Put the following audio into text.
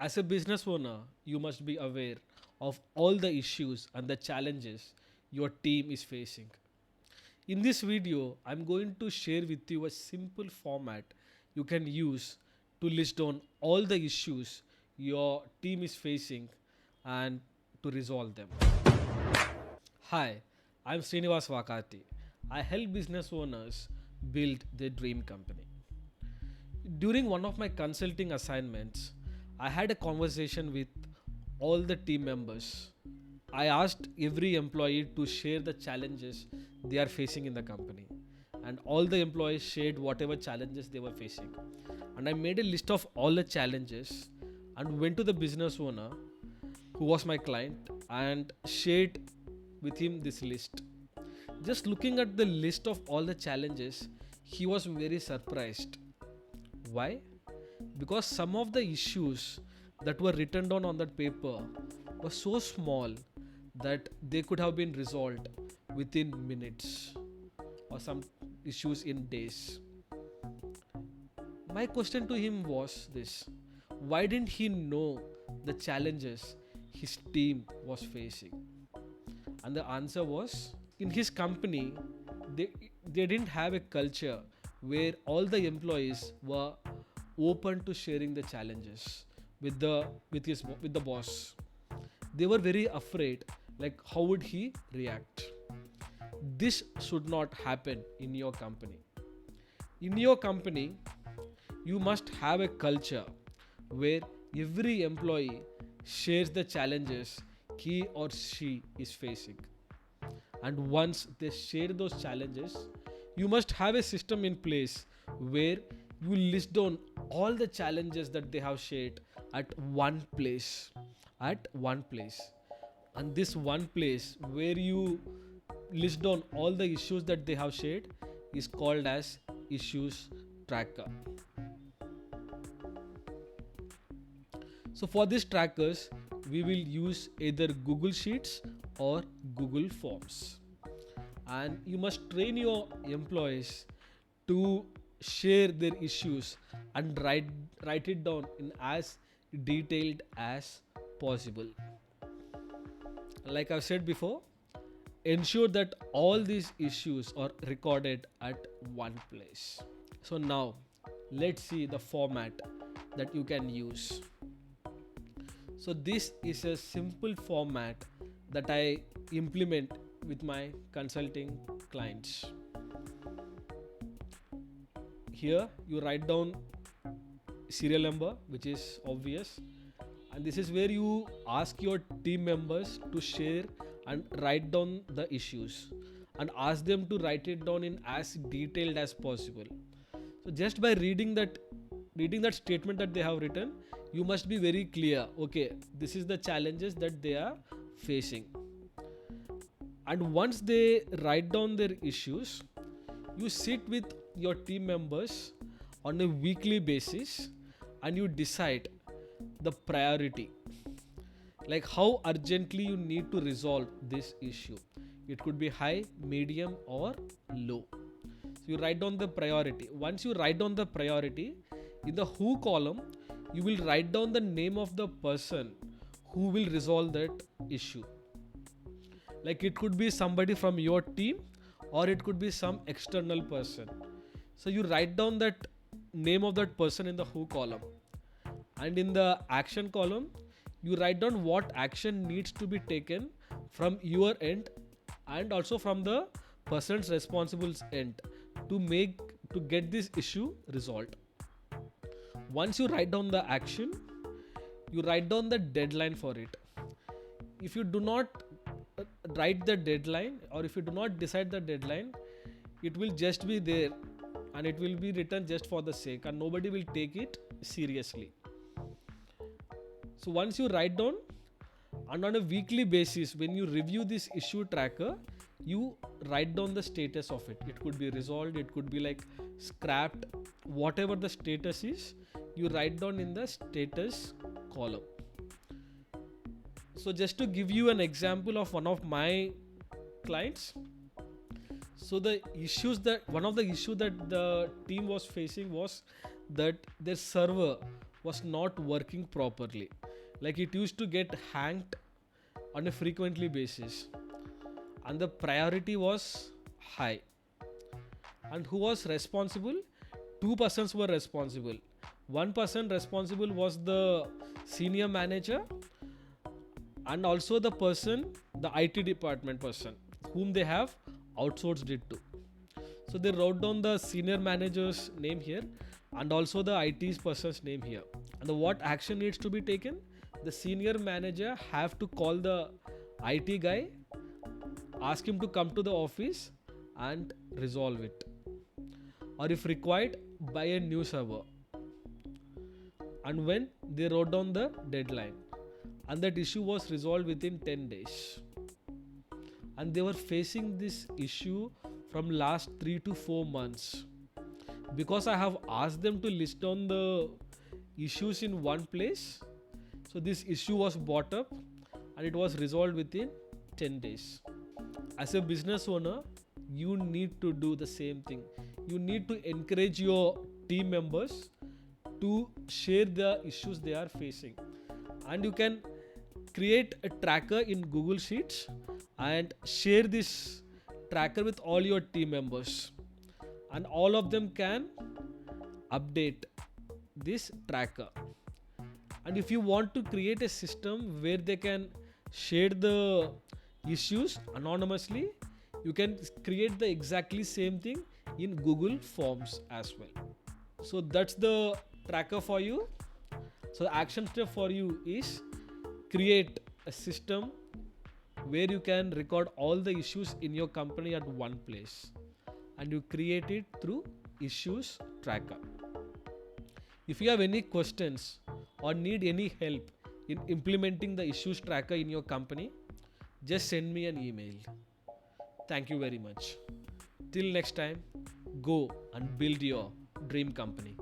As a business owner, you must be aware of all the issues and the challenges your team is facing. In this video, I'm going to share with you a simple format you can use to list down all the issues your team is facing and to resolve them. Hi, I'm Srinivas Vakati. I help business owners build their dream company. During one of my consulting assignments, I had a conversation with all the team members. I asked every employee to share the challenges they are facing in the company, and all the employees shared whatever challenges they were facing. And I made a list of all the challenges and went to the business owner who was my client and shared with him this list. Just looking at the list of all the challenges, he was very surprised. Why? Because some of the issues that were written down on that paper were so small that they could have been resolved within minutes or some issues in days. My question to him was this: why didn't he know the challenges his team was facing? And the answer was, in his company, they didn't have a culture where all the employees were open to sharing the challenges with the boss. They were very afraid, like how would he react. This should not happen in your company. In your company, you must have a culture where every employee shares the challenges he or she is facing. And once they share those challenges, you must have a system in place where you list down all the challenges that they have shared at one place. And this one place where you list down all the issues that they have shared is called as issues tracker. So for these trackers, we will use either Google Sheets or Google Forms. And you must train your employees to share their issues and write it down in as detailed as possible. Like I've said before, ensure that all these issues are recorded at one place. So now let's see the format that you can use. So this is a simple format that I implement with my consulting clients. Here you write down serial number, which is obvious, and this is where you ask your team members to share and write down the issues and ask them to write it down in as detailed as possible. So just by reading that statement that they have written, you must be very clear, okay, this is the challenges that they are facing. And once they write down their issues, you sit with your team members on a weekly basis and you decide the priority, like how urgently you need to resolve this issue. It could be high, medium or low. So you write down the priority. Once you write down the priority, in the who column you will write down the name of the person who will resolve that issue. Like it could be somebody from your team or it could be some external person. So you write down that name of that person in the who column, and in the action column you write down what action needs to be taken from your end and also from the person's responsible's end to get this issue resolved. Once you write down the action, you write down the deadline for it. If you do not write the deadline, or if you do not decide the deadline, it will just be there and it will be written just for the sake, and nobody will take it seriously. So once you write down, and on a weekly basis when you review this issue tracker, you write down the status of it. It could be resolved, it could be like scrapped, whatever the status is, you write down in the status column. So just to give you an example of one of my clients, so one of the issues that the team was facing was that their server was not working properly. Like it used to get hanged on a frequently basis, and the priority was high. And who was responsible? Two persons were responsible. One person responsible was the senior manager, and also the person, the IT department person, whom they have outsourced it to. So they wrote down the senior manager's name here and also the IT person's name here. And what action needs to be taken? The senior manager have to call the IT guy, ask him to come to the office and resolve it. Or if required, buy a new server. And when they wrote down the deadline, and that issue was resolved within 10 days. And they were facing this issue from last 3 to 4 months. Because I have asked them to list down the issues in one place, so this issue was brought up and it was resolved within 10 days. As a business owner, you need to do the same thing. You need to encourage your team members to share the issues they are facing. And you can create a tracker in Google Sheets and share this tracker with all your team members. And all of them can update this tracker. And if you want to create a system where they can share the issues anonymously, you can create the exactly same thing in Google Forms as well. So that's the tracker for you. So the action step for you is create a system where you can record all the issues in your company at one place, and you create it through issues tracker. If you have any questions or need any help in implementing the issues tracker in your company, just send me an email. Thank you very much. Till next time, go and build your dream company.